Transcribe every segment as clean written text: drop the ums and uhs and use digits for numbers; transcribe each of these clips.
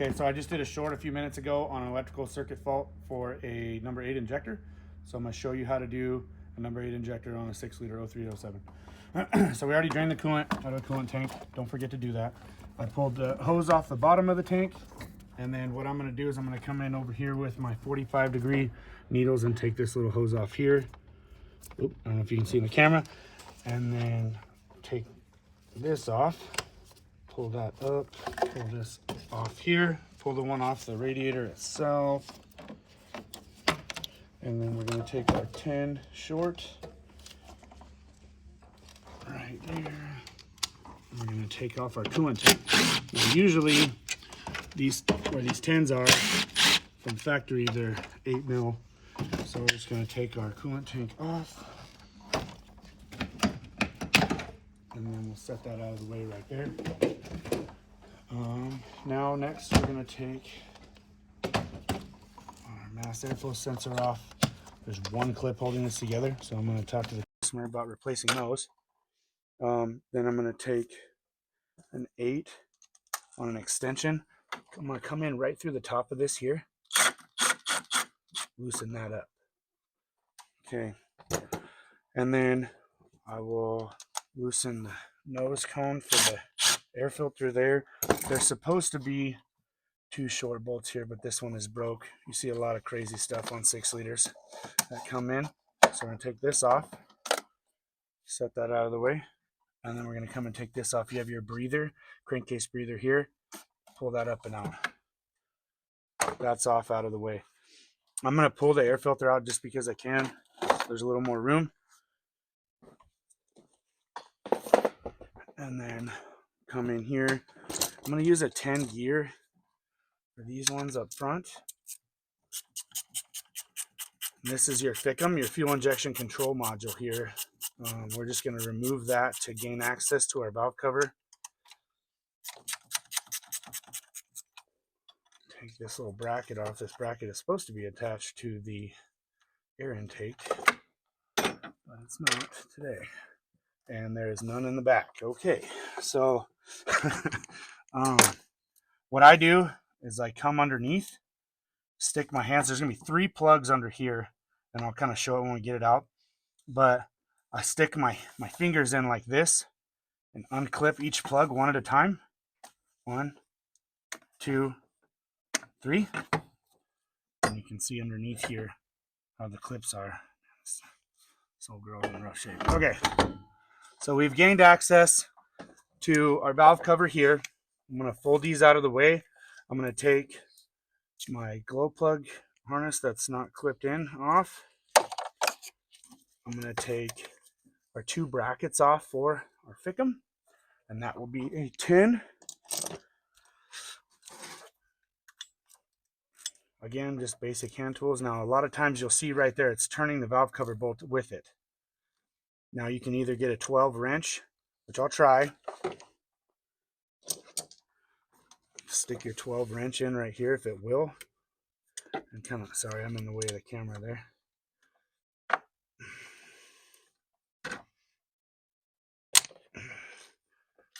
Okay, so I just did a short a few minutes ago on an electrical circuit fault for a number 8 injector. So I'm going to show you how to do a number 8 injector on a 6-liter 0307. So we already drained the coolant out of the coolant tank. Don't forget to do that. I pulled the hose off the bottom of the tank, and then what I'm going to do is I'm going to come in over here with my 45-degree needles and take this little hose off here. Oop, I don't know if you can see in the camera. And then take this off. Pull that up, pull this off here, pull the one off the radiator itself. And then we're going to take our 10 short right there. We're going to take off our coolant tank. Now, usually these 10s are from factory, they're 8 mil. So we're just going to take our coolant tank off. And then we'll set that out of the way right there. Now next we're going to take our mass airflow sensor off. There's one clip holding this together, so I'm going to talk to the customer about replacing those. Then I'm going to take an 8 on an extension. I'm going to come in right through the top of this here. Loosen that up. Okay. And then I will loosen the nose cone for the air filter there. There's supposed to be 2 short bolts here, but this one is broke. You see a lot of crazy stuff on 6 liters that come in. So we're going to take this off, set that out of the way, and then we're going to come and take this off. You have your breather, crankcase breather here. Pull that up and out. That's off out of the way. I'm going to pull the air filter out just because I can. There's a little more room. And then come in here. I'm going to use a 10 gear for these ones up front. And this is your FICM, your fuel injection control module here. We're just going to remove that to gain access to our valve cover. Take this little bracket off. This bracket is supposed to be attached to the air intake, but it's not today. And there is none in the back. Okay, so what I do is I come underneath, stick my hands. There's going to be 3 plugs under here, and I'll kind of show it when we get it out. But I stick my fingers in like this and unclip each plug one at a time. 1, 2, 3. And you can see underneath here how the clips are. This old girl's in rough shape. Okay, so we've gained access to our valve cover here. I'm going to fold these out of the way. I'm going to take my glow plug harness that's not clipped in off. I'm going to take our 2 brackets off for our FICM, and that will be a 10. Again, just basic hand tools. Now, a lot of times you'll see right there, it's turning the valve cover bolt with it. Now, you can either get a 12 wrench, which I'll try. Stick your 12 wrench in right here if it will. And kind of, sorry, I'm in the way of the camera there.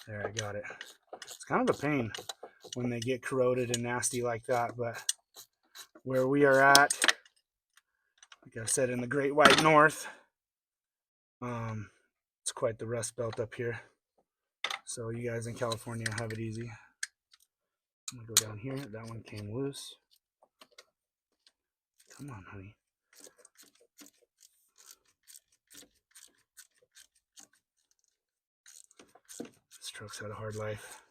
There, I got it. It's kind of a pain when they get corroded and nasty like that, but where we are at, like I said, in the Great White North, it's quite the rust belt up here. So you guys in California have it easy. I'm gonna go down here. That one came loose. Come on, honey. This truck's had a hard life.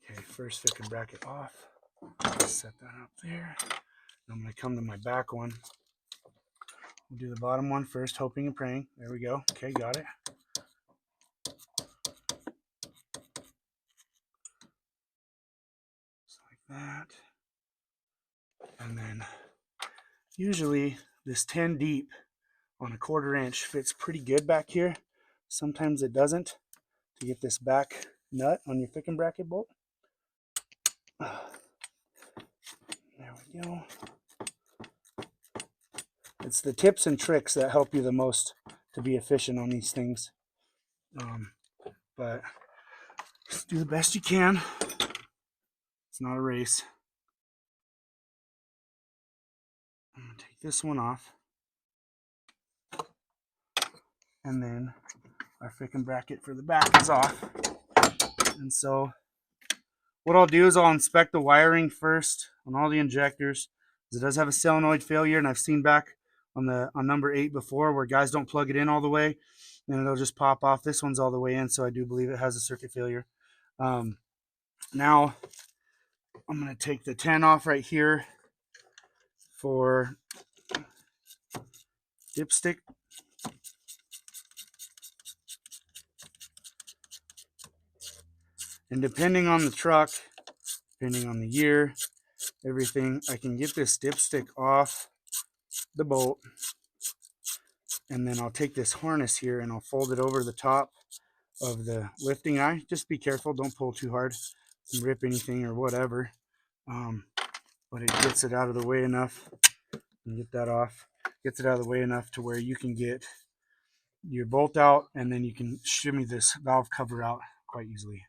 Okay, first FICM bracket off. Set that up there. I'm going to come to my back one. We'll do the bottom one first, hoping and praying. There we go. Okay, got it. Just like that. And then usually this 10 deep on a 1/4 inch fits pretty good back here. Sometimes it doesn't, to get this back nut on your FICM bracket bolt. There we go. It's the tips and tricks that help you the most to be efficient on these things. But Just do the best you can. It's not a race. I'm going to take this one off. And then our freaking bracket for the back is off. And so what I'll do is I'll inspect the wiring first on all the injectors. It does have a solenoid failure, and I've seen back on number 8 before where guys don't plug it in all the way, and it'll just pop off. This one's all the way in, so I do believe it has a circuit failure. Now I'm going to take the 10 off right here for dipstick. And depending on the truck, depending on the year, everything, I can get this dipstick off the bolt, and then I'll take this harness here and I'll fold it over the top of the lifting eye. Just be careful, don't pull too hard and rip anything or whatever. But it gets it out of the way enough. And get that off. Gets it out of the way enough to where you can get your bolt out, and then you can shimmy this valve cover out quite easily.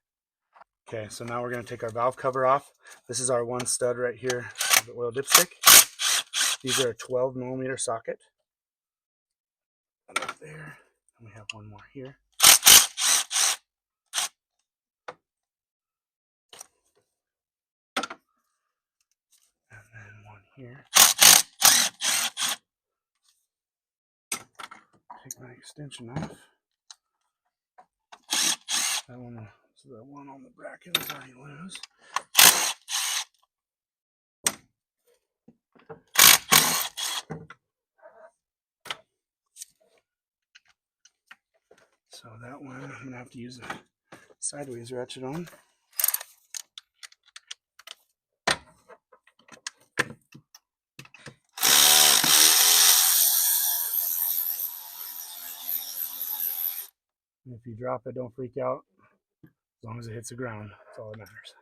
Okay, so now we're going to take our valve cover off. This is our one stud right here, the oil dipstick. These are a 12 millimeter socket. And up there, and we have one more here. And then one here. Take my extension off. That one, so that one on the bracket is already loose. So that one, I'm going to have to use a sideways ratchet on. And if you drop it, don't freak out. As long as it hits the ground, that's all that matters.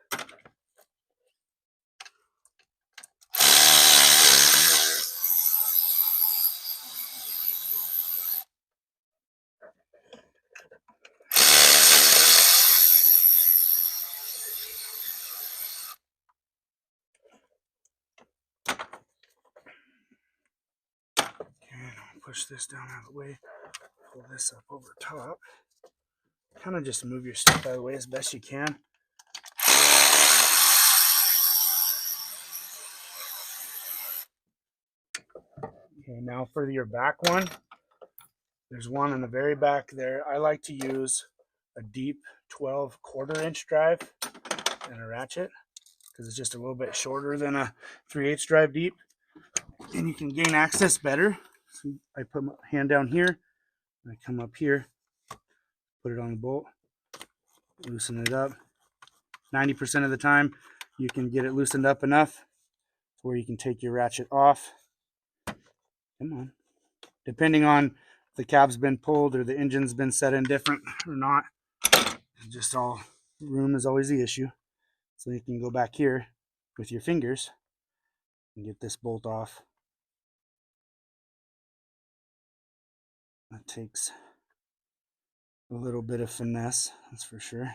Push this down out of the way, pull this up over top. Kind of just move your stuff out of the way as best you can. Okay, now for your back one, there's one in the very back there. I like to use a deep 12 1/4-inch drive and a ratchet because it's just a little bit shorter than a 3/8 drive deep, and you can gain access better. So I put my hand down here, and I come up here, put it on the bolt, loosen it up. 90% of the time, you can get it loosened up enough where you can take your ratchet off. Come on. Depending on if the cab's been pulled or the engine's been set in different or not, just all room is always the issue. So you can go back here with your fingers and get this bolt off. That takes a little bit of finesse, that's for sure.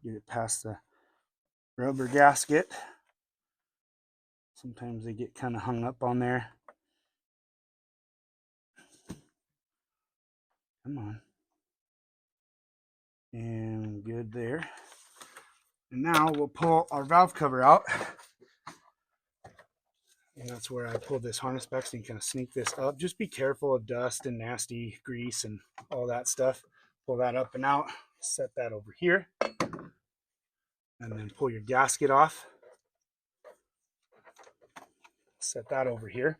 Get it past the rubber gasket. Sometimes they get kind of hung up on there. Come on. And good there. And now we'll pull our valve cover out. And that's where I pulled this harness back so you can kind of sneak this up. Just be careful of dust and nasty grease and all that stuff. Pull that up and out. Set that over here. And then pull your gasket off. Set that over here.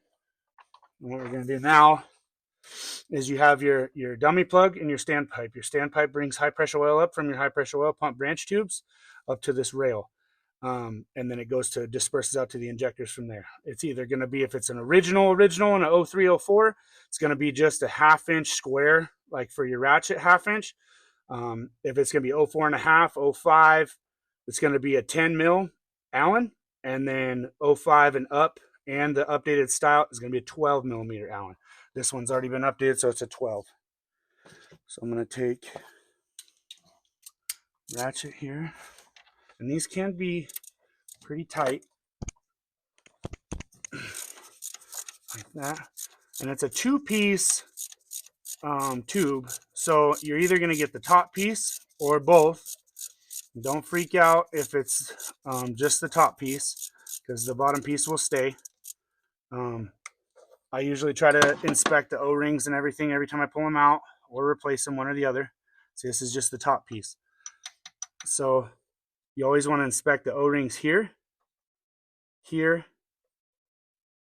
And what we're going to do now is you have your dummy plug and your standpipe. Your standpipe brings high pressure oil up from your high pressure oil pump branch tubes up to this rail. And then it goes to disperses out to the injectors from there. It's either going to be, if it's an original and a 0304, it's going to be just a 1/2-inch square, like for your ratchet 1/2-inch. If it's going to be 04 1/2, 05, it's going to be a 10 mil Allen, and then 05 and up and the updated style is going to be a 12 millimeter Allen. This one's already been updated, so it's a 12. So I'm going to take ratchet here, and these can be pretty tight, like that. And it's a 2-piece tube, so you're either going to get the top piece or both. Don't freak out if it's just the top piece, because the bottom piece will stay. I usually try to inspect the O-rings and everything every time I pull them out, or replace them, one or the other. See, this is just the top piece. So you always want to inspect the O-rings here, here,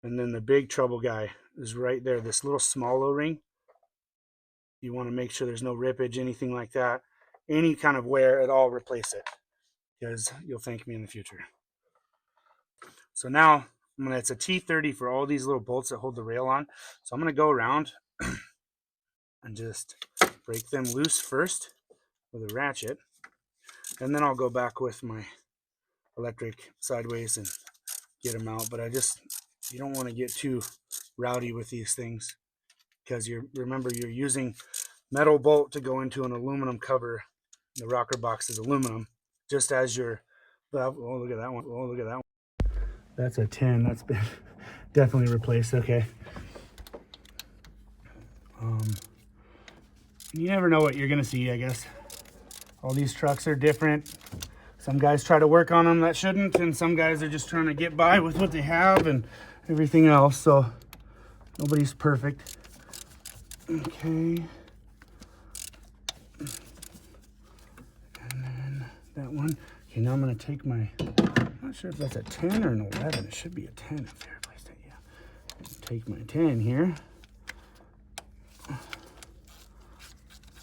and then the big trouble guy is right there, this little small O-ring. You want to make sure there's no rippage, anything like that. Any kind of wear at all, replace it, because you'll thank me in the future. So now it's a T30 for all these little bolts that hold the rail on. So I'm going to go around and just break them loose first with a ratchet, and then I'll go back with my electric sideways and get them out. But you don't want to get too rowdy with these things, because remember you're using metal bolt to go into an aluminum cover. The rocker box is aluminum, just as your valve. Oh, look at that one. Oh, look at that one. That's a 10. That's been definitely replaced. Okay. You never know what you're gonna see, I guess. All these trucks are different. Some guys try to work on them that shouldn't, and some guys are just trying to get by with what they have and everything else. So nobody's perfect. Okay. And then that one. Okay, now I'm gonna take my, I'm not sure if that's a 10 or an 11. It should be a 10 if they replaced it, yeah. Take my 10 here.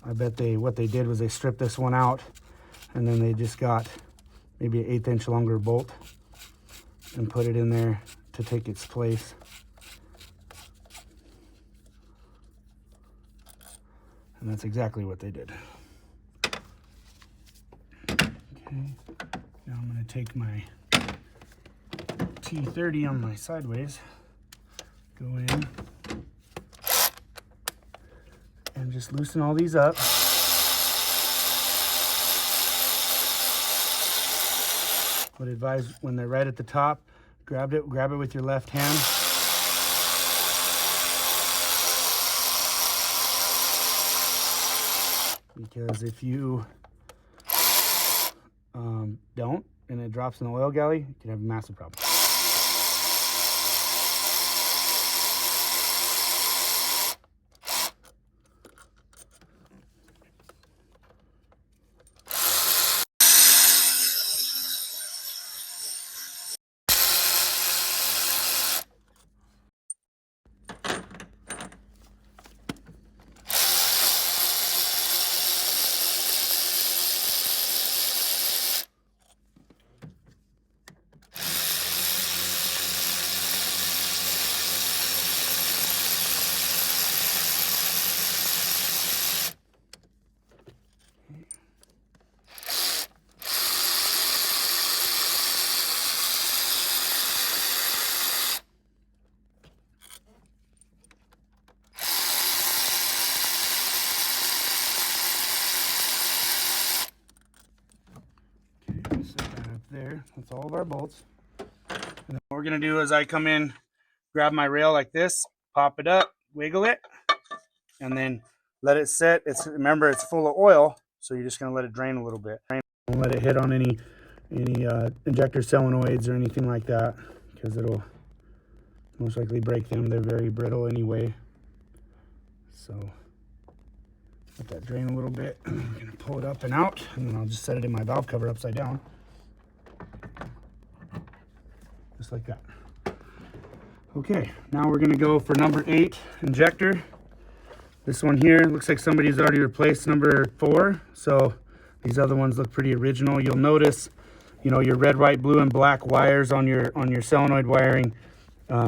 I bet what they did was they stripped this one out, and then they just got maybe an 1/8 inch longer bolt and put it in there to take its place. And that's exactly what they did. Okay, now I'm going to take my T30 on my sideways, go in, and just loosen all these up. Would advise when they're right at the top, grab it with your left hand. Because if you don't, and it drops in the oil galley, you can have a massive problem. There, that's all of our bolts. And then what we're gonna do is I come in, grab my rail like this, pop it up, wiggle it, and then let it set. Remember it's full of oil, so you're just gonna let it drain a little bit. Don't let it hit on any injector solenoids or anything like that, because it'll most likely break them. They're very brittle anyway. So let that drain a little bit. I'm gonna pull it up and out, and then I'll just set it in my valve cover upside down. Just like that. Okay, now we're gonna go for number 8 injector. This one here looks like somebody's already replaced number 4, so these other ones look pretty original. You'll notice, your red, white, blue, and black wires on your solenoid wiring.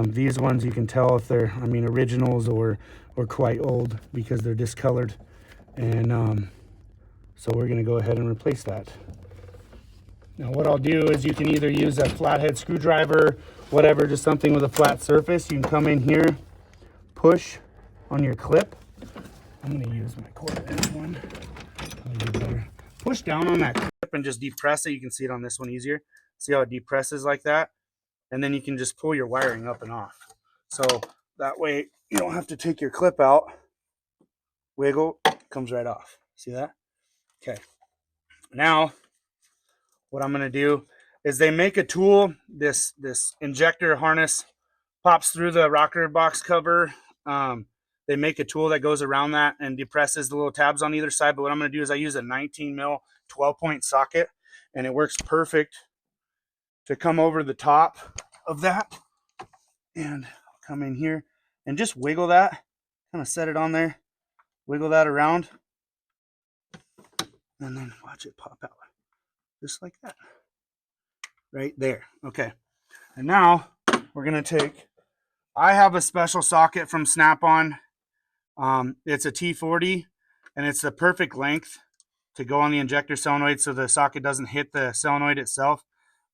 These ones you can tell if they're, originals or quite old, because they're discolored. And so we're gonna go ahead and replace that. Now what I'll do is you can either use a flathead screwdriver whatever, just something with a flat surface, you can come in here, push on your clip. I'm going to use my quarter inch one. Push down on that clip and just depress it. You can see it on this one easier. See how it depresses like that? And then you can just pull your wiring up and off. So that way you don't have to take your clip out. Wiggle, comes right off. See that? Okay. Now, what I'm going to do is they make a tool. This injector harness pops through the rocker box cover. They make a tool that goes around that and depresses the little tabs on either side. But what I'm going to do is I use a 19 mil 12-point socket, and it works perfect to come over the top of that. And I'll come in here and just wiggle that, kind of set it on there, wiggle that around, and then watch it pop out just like that right there. Okay, and now we're going to take, I have a special socket from Snap-on. It's a T40, and it's the perfect length to go on the injector solenoid so the socket doesn't hit the solenoid itself.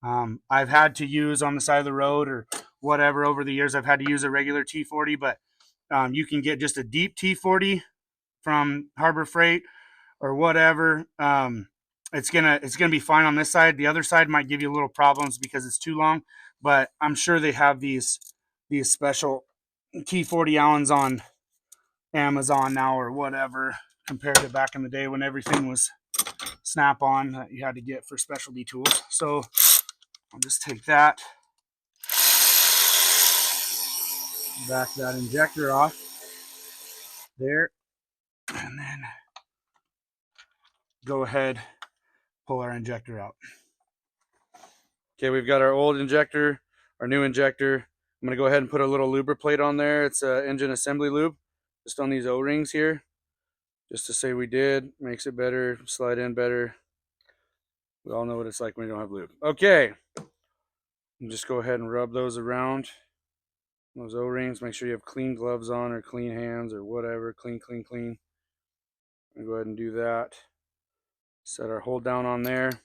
I've had to use on the side of the road or whatever over the years, I've had to use a regular T40, but you can get just a deep T40 from Harbor Freight or whatever. It's gonna be fine on this side. The other side might give you a little problems because it's too long, but I'm sure they have these special T40 Allens on Amazon now or whatever, compared to back in the day when everything was Snap-on that you had to get for specialty tools. So I'll just take that, back that injector off there, and then go ahead, pull our injector out. Okay, we've got our old injector, our new injector. I'm going to go ahead and put a little lubriplate on there. It's an engine assembly lube, just on these O-rings here, just to say we did. Makes it better, slide in better. We all know what it's like when you don't have lube. Okay, and just go ahead and rub those around, those O-rings. Make sure you have clean gloves on or clean hands or whatever. Clean. And go ahead and do that. Set our hold down on there.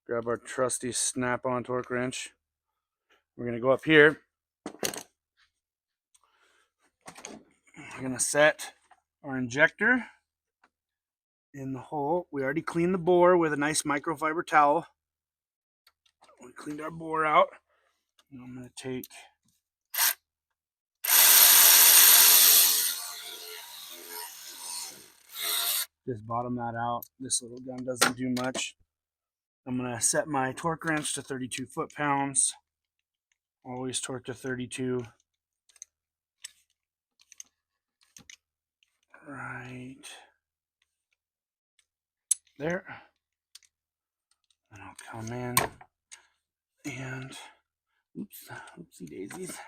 Grab our trusty Snap-on torque wrench. We're going to go up here. We're going to set our injector in the hole. We already cleaned the bore with a nice microfiber towel. We cleaned our bore out. And I'm going to take just bottom that out. This little gun doesn't do much. I'm going to set my torque wrench to 32 foot-pounds. Always torque to 32. Right there. And I'll come in and oopsie daisies.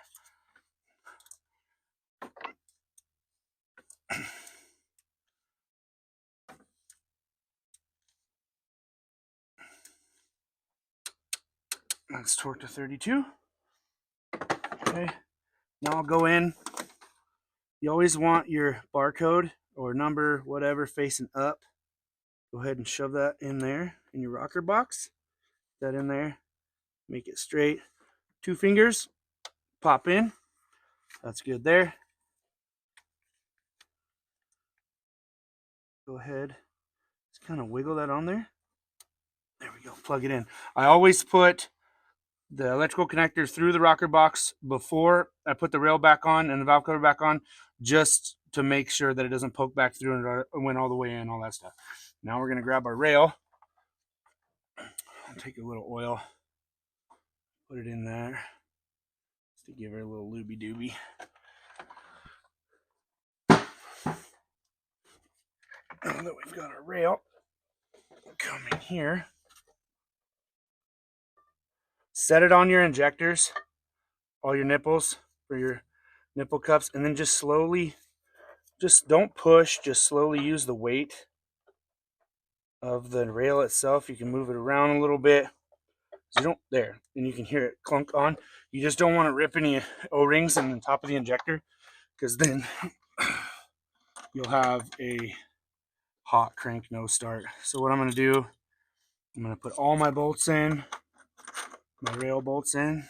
That's torque to 32. Okay, now I'll go in. You always want your barcode or number, whatever, facing up. Go ahead and shove that in there in your rocker box. That in there, make it straight. 2 fingers, pop in. That's good there. Go ahead, just kind of wiggle that on there. There we go, plug it in. I always put the electrical connector through the rocker box before I put the rail back on and the valve cover back on, just to make sure that it doesn't poke back through and it went all the way in, all that stuff. Now we're going to grab our rail. I'll take a little oil, put it in there, just to give her a little looby dooby. Now that we've got our rail, we'll come in here, set it on your injectors, all your nipples for your nipple cups, and then just slowly, just don't push, just slowly use the weight of the rail itself. You can move it around a little bit. So you don't, there, and you can hear it clunk on. You just don't want to rip any O-rings in the top of the injector, because then you'll have a hot crank no start. So what I'm going to do, I'm going to put all my bolts in, my rail bolts in.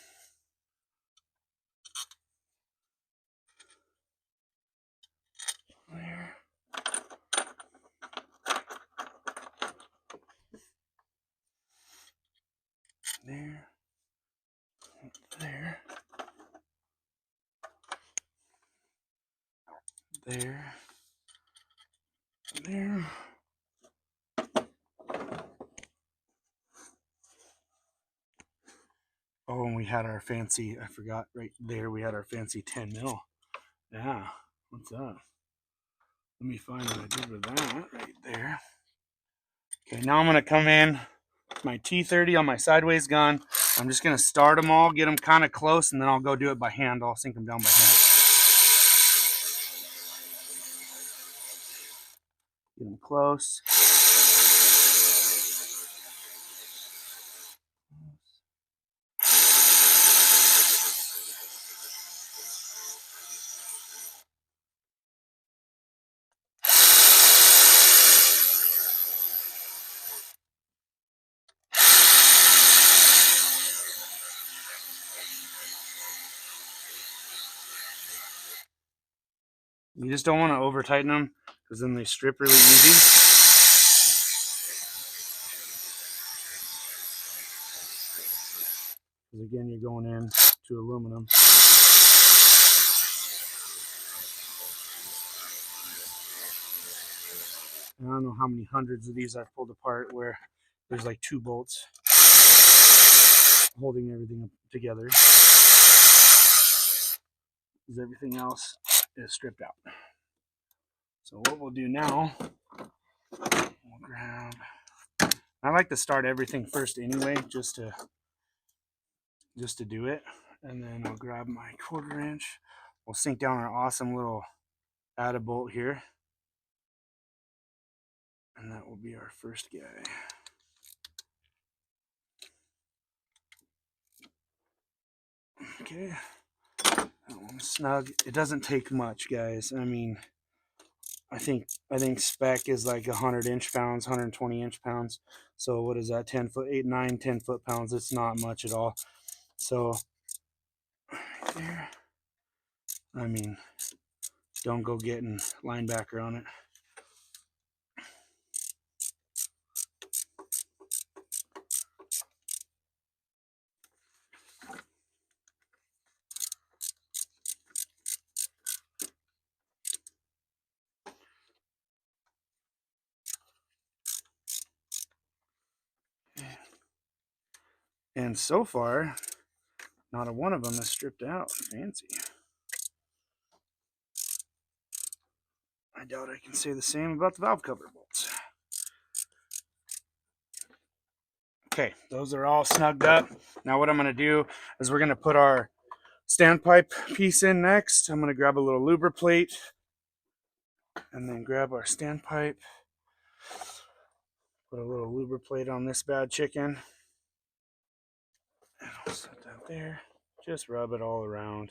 there, there. Oh, and we had our fancy, I forgot right there, we had our fancy 10 mil. Yeah, what's up? Let me find what I did with that right there. Okay, now I'm going to come in with my T30 on my sideways gun. I'm just going to start them all, get them kind of close, and then I'll go do it by hand. I'll sink them down by hand. Get them close. You just don't want to over tighten them because then they strip really easy. Because again, you're going in to aluminum. And I don't know how many hundreds of these I've pulled apart where there's like 2 bolts holding everything together. Because everything else is stripped out. So what we'll do now, we'll grab, I like to start everything first anyway, just to do it. And then I'll grab my 1/4 inch. We'll sink down our awesome little add bolt here. And that will be our first guy. Okay. That one's snug. It doesn't take much, guys. I mean, I think spec is like 100 inch-pounds, 120 inch-pounds. So what is that? 10 foot, 8, 9, 10 foot-pounds. It's not much at all. So right there. I mean, don't go getting linebacker on it. And so far, not a one of them is stripped out. Fancy. I doubt I can say the same about the valve cover bolts. Okay, those are all snugged up. Now what I'm going to do is we're going to put our standpipe piece in next. I'm going to grab a little lubber plate and then grab our standpipe. Put a little lubber plate on this bad chicken. And I'll set that there. Just rub it all around.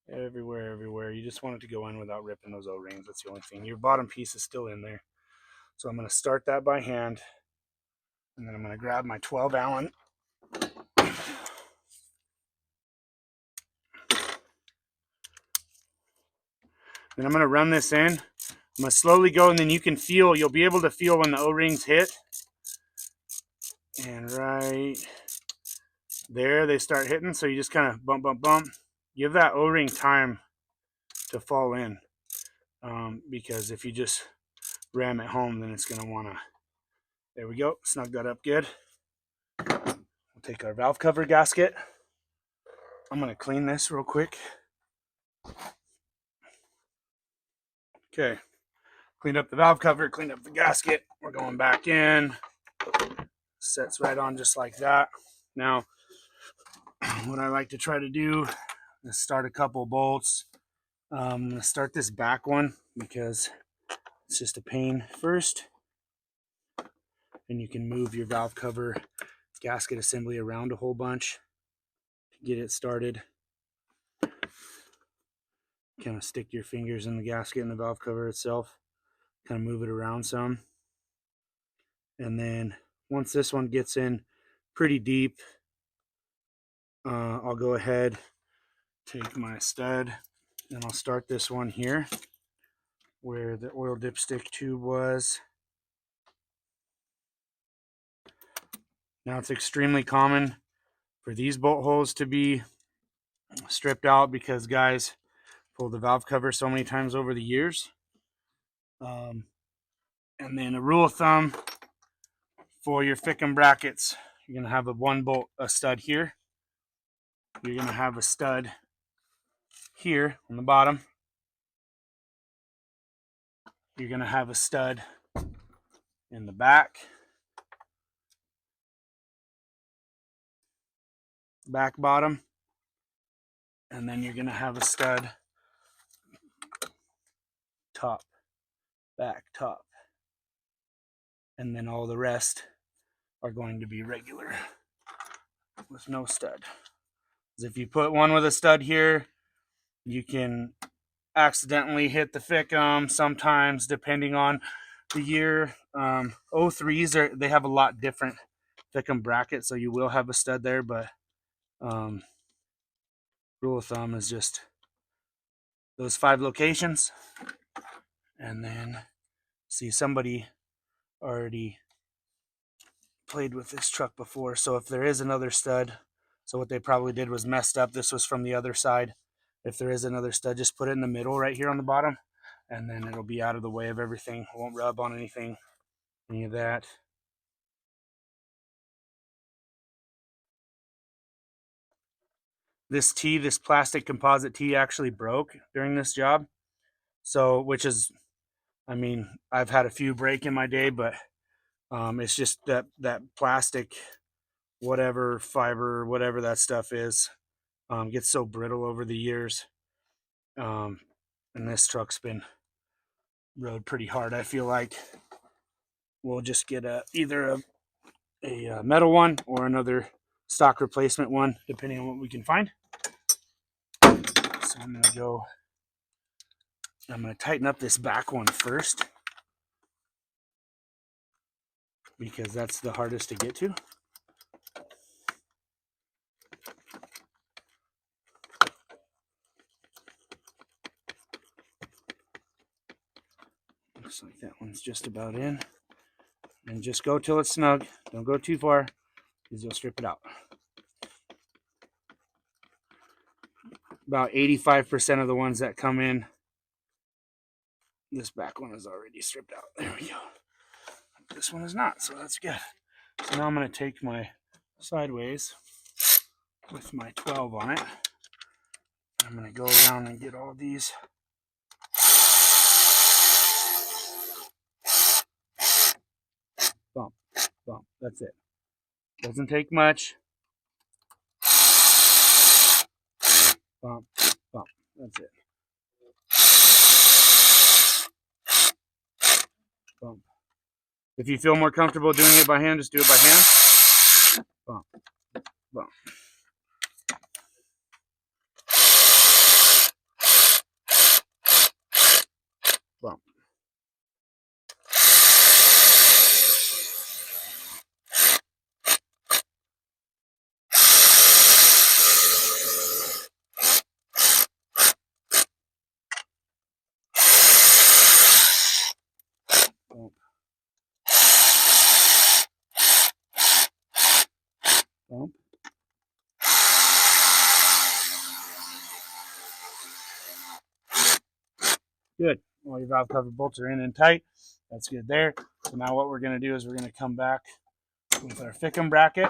Everywhere, everywhere. You just want it to go in without ripping those O-rings. That's the only thing. Your bottom piece is still in there. So I'm going to start that by hand. And then I'm going to grab my 12 Allen. Then I'm going to run this in. I'm going to slowly go, and then you can feel, you'll be able to feel when the O-rings hit. And right there, they start hitting. So you just kind of bump, bump, bump. Give that O-ring time to fall in. Because if you just ram it home, then it's going to want to, there we go, snug that up good. We'll take our valve cover gasket. I'm going to clean this real quick. Okay, cleaned up the valve cover, cleaned up the gasket. We're going back in. Sets right on just like that. Now, what I like to try to do is start a couple bolts. I'm going to start this back one because it's just a pain first. And you can move your valve cover gasket assembly around a whole bunch to get it started. Kind of stick your fingers in the gasket and the valve cover itself. Kind of move it around some. And then once this one gets in pretty deep, I'll go ahead, take my stud, and I'll start this one here where the oil dipstick tube was. Now it's extremely common for these bolt holes to be stripped out because, guys, pulled the valve cover so many times over the years. And then a rule of thumb for your Fickum brackets, you're going to have a stud here. You're going to have a stud here on the bottom. You're going to have a stud in the back bottom, and then you're going to have a stud top, back, top, and then all the rest are going to be regular with no stud. If you put one with a stud here, you can accidentally hit the Fickum sometimes, depending on the year. 03s they have a lot different Fickum brackets, so you will have a stud there, but rule of thumb is just those 5 locations. And then see, somebody already played with this truck before, so if there is another stud, so what they probably did was messed up. This was from the other side. If there is another stud, just put it in the middle right here on the bottom, and then it'll be out of the way of everything. It won't rub on anything, any of that. This plastic composite tee actually broke during this job. So, which is, I mean, I've had a few break in my day, but it's just that plastic, whatever fiber, whatever that stuff is, gets so brittle over the years. And this truck's been rode pretty hard. I feel like we'll just get either a metal one or another stock replacement one, depending on what we can find. So I'm going to tighten up this back one first, because that's the hardest to get to. Looks like that one's just about in. And just go till it's snug. Don't go too far, because you'll strip it out. About 85% of the ones that come in, this back one is already stripped out. There we go. This one is not, so that's good. So now I'm going to take my sideways with my 12 on it. I'm going to go around and get all of these. Bump, bump. That's it. Doesn't take much. Bump, bump. That's it. Bump. If you feel more comfortable doing it by hand, just do it by hand. Bump, bump. Bump. Bump. Bump. Good. All your valve cover bolts are in and tight. That's good there. So now what we're going to do is we're going to come back with our Fickum bracket.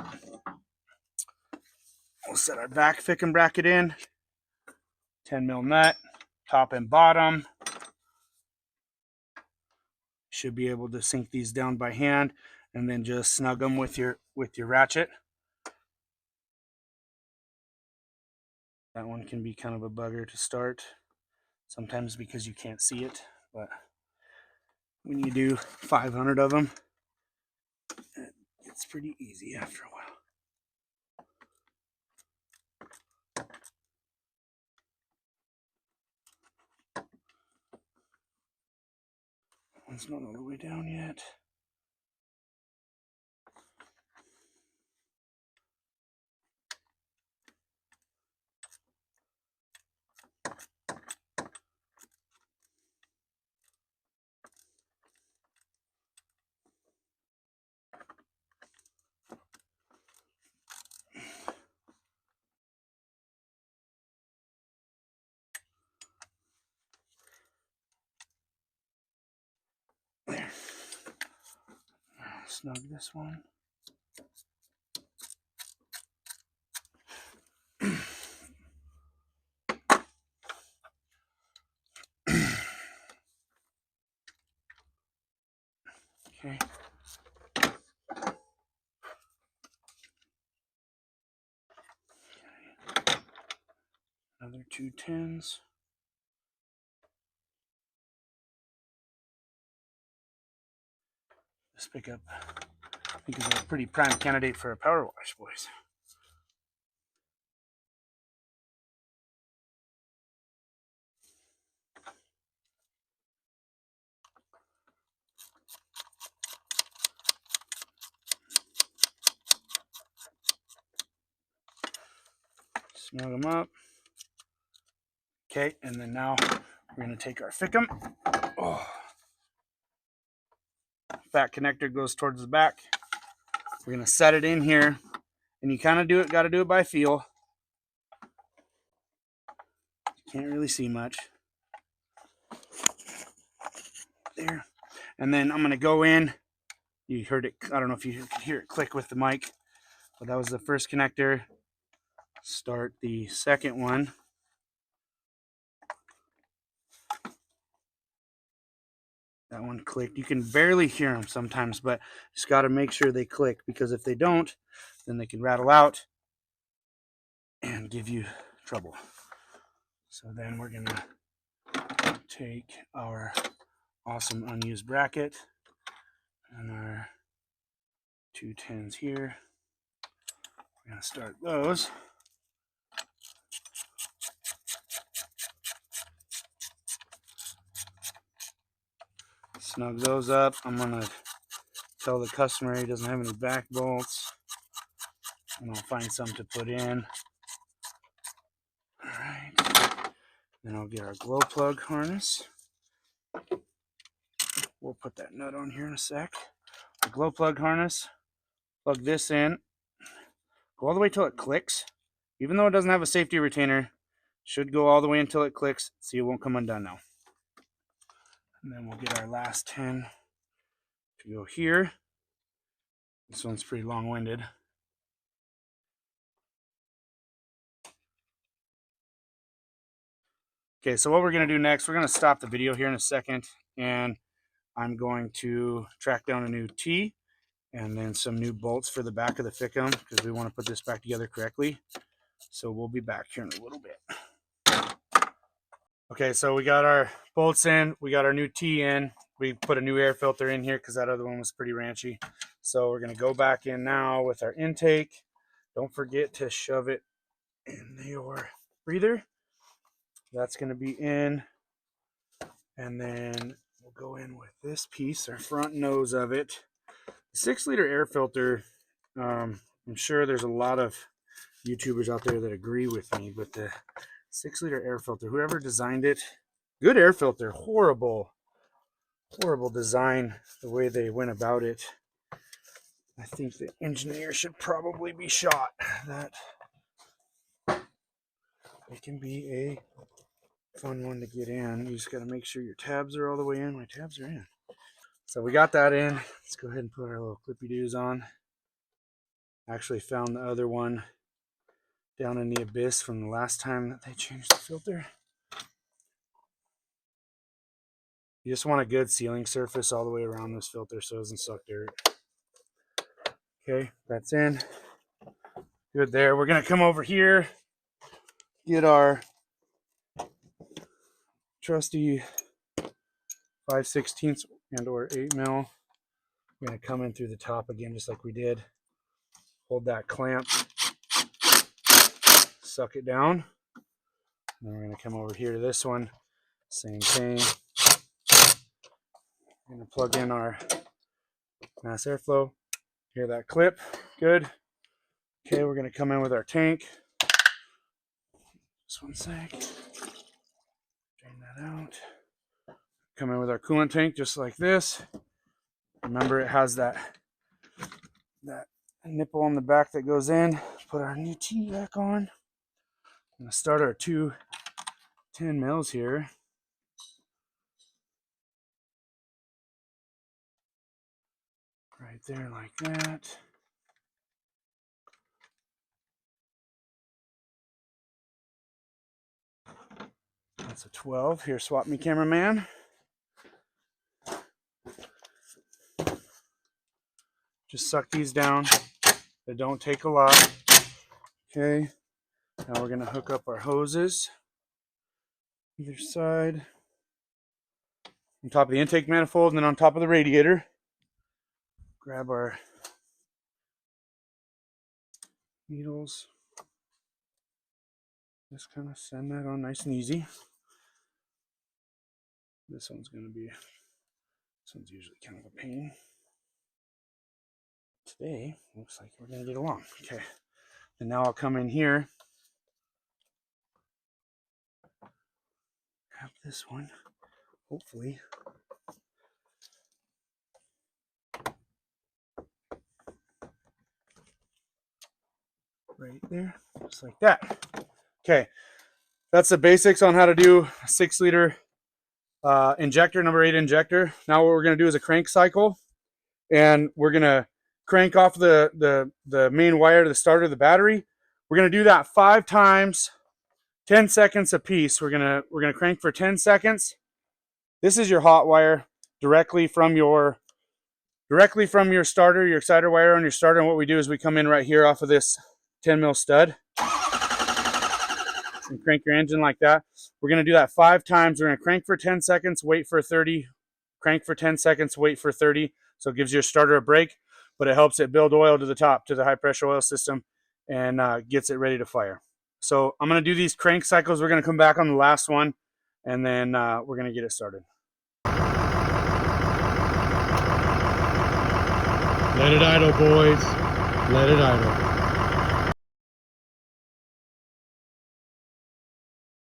We'll set our back Fickum bracket in. 10 mil nut, top and bottom. Should be able to sink these down by hand, and then just snug them with your ratchet. That one can be kind of a bugger to start, sometimes because you can't see it, but when you do 500 of them, it's pretty easy after a while. One's not all the way down yet. snug this one. Okay. Another 2 10s. This pickup, I think, is a pretty prime candidate for a power wash, boys. Snug them up. Okay, and then now we're going to take our Fickum. Oh. Fat connector goes towards the back. We're going to set it in here, and you kind of got to do it by feel. Can't really see much. There. And then I'm going to go in. You heard it. I don't know if you could hear it click with the mic, but that was the first connector. Start the second one. That one clicked. You can barely hear them sometimes, but just got to make sure they click, because if they don't, then they can rattle out and give you trouble. So then we're going to take our awesome unused bracket and our 2 10s here. We're going to start those. Snug those up. I'm going to tell the customer he doesn't have any back bolts, and I'll find some to put in. All right. Then I'll get our glow plug harness. We'll put that nut on here in a sec. The glow plug harness. Plug this in. Go all the way till it clicks. Even though it doesn't have a safety retainer, should go all the way until it clicks. See, it won't come undone now. And then we'll get our last 10 to go here. This one's pretty long-winded. Okay, so what we're going to do next, we're going to stop the video here in a second, and I'm going to track down a new T and then some new bolts for the back of the Fickum, because we want to put this back together correctly. So we'll be back here in a little bit. Okay, so we got our bolts in, we got our new T in, we put a new air filter in here because that other one was pretty ranchy. So we're going to go back in now with our intake. Don't forget to shove it in your breather. That's going to be in. And then we'll go in with this piece, our front nose of it. The 6-liter air filter, I'm sure there's a lot of YouTubers out there that agree with me, but the 6-liter air filter, whoever designed it, good air filter, horrible design, the way they went about it. I think the engineer should probably be shot. That it can be a fun one to get in. You just got to make sure your tabs are all the way in. My tabs are in. So we got that in. Let's go ahead and put our little clippy doos on. Actually found the other one down in the abyss from the last time that they changed the filter. You just want a good sealing surface all the way around this filter so it doesn't suck dirt. Okay, that's in. Good there. We're going to come over here, get our trusty 5/16 and or 8 mil. We're going to come in through the top again just like we did. Hold that clamp, suck it down. And then we're going to come over here to this one. Same thing. We're going to plug in our mass airflow. Hear that clip? Good. Okay, we're going to come in with our tank. Just one sec. Drain that out. Come in with our coolant tank just like this. Remember, it has that nipple on the back that goes in. Put our new T back on. I'm going to start our 2 10 mils here. Right there like that. That's a 12. Here, swap me, cameraman. Just suck these down. They don't take a lot. Okay. Now we're gonna hook up our hoses. Either side. On top of the intake manifold and then on top of the radiator. Grab our needles. Just kind of send that on nice and easy. This one's usually kind of a pain. Today, looks like we're gonna get along. Okay, and now I'll come in here, grab this one, hopefully. Right there, just like that. Okay, that's the basics on how to do a 6-liter injector, number 8 injector. Now what we're gonna do is a crank cycle, and we're gonna crank off the main wire to the starter of the battery. We're gonna do that 5 times, 10 seconds a piece. We're gonna crank for 10 seconds. This is your hot wire directly from your starter, your exciter wire on your starter. And what we do is we come in right here off of this 10 mil stud and crank your engine like that. We're gonna do that 5 times. We're gonna crank for 10 seconds, wait for 30, crank for 10 seconds, wait for 30. So it gives your starter a break, but it helps it build oil to the top, to the high pressure oil system, and gets it ready to fire. So I'm going to do these crank cycles. We're going to come back on the last one, and then we're going to get it started. Let it idle, boys. Let it idle.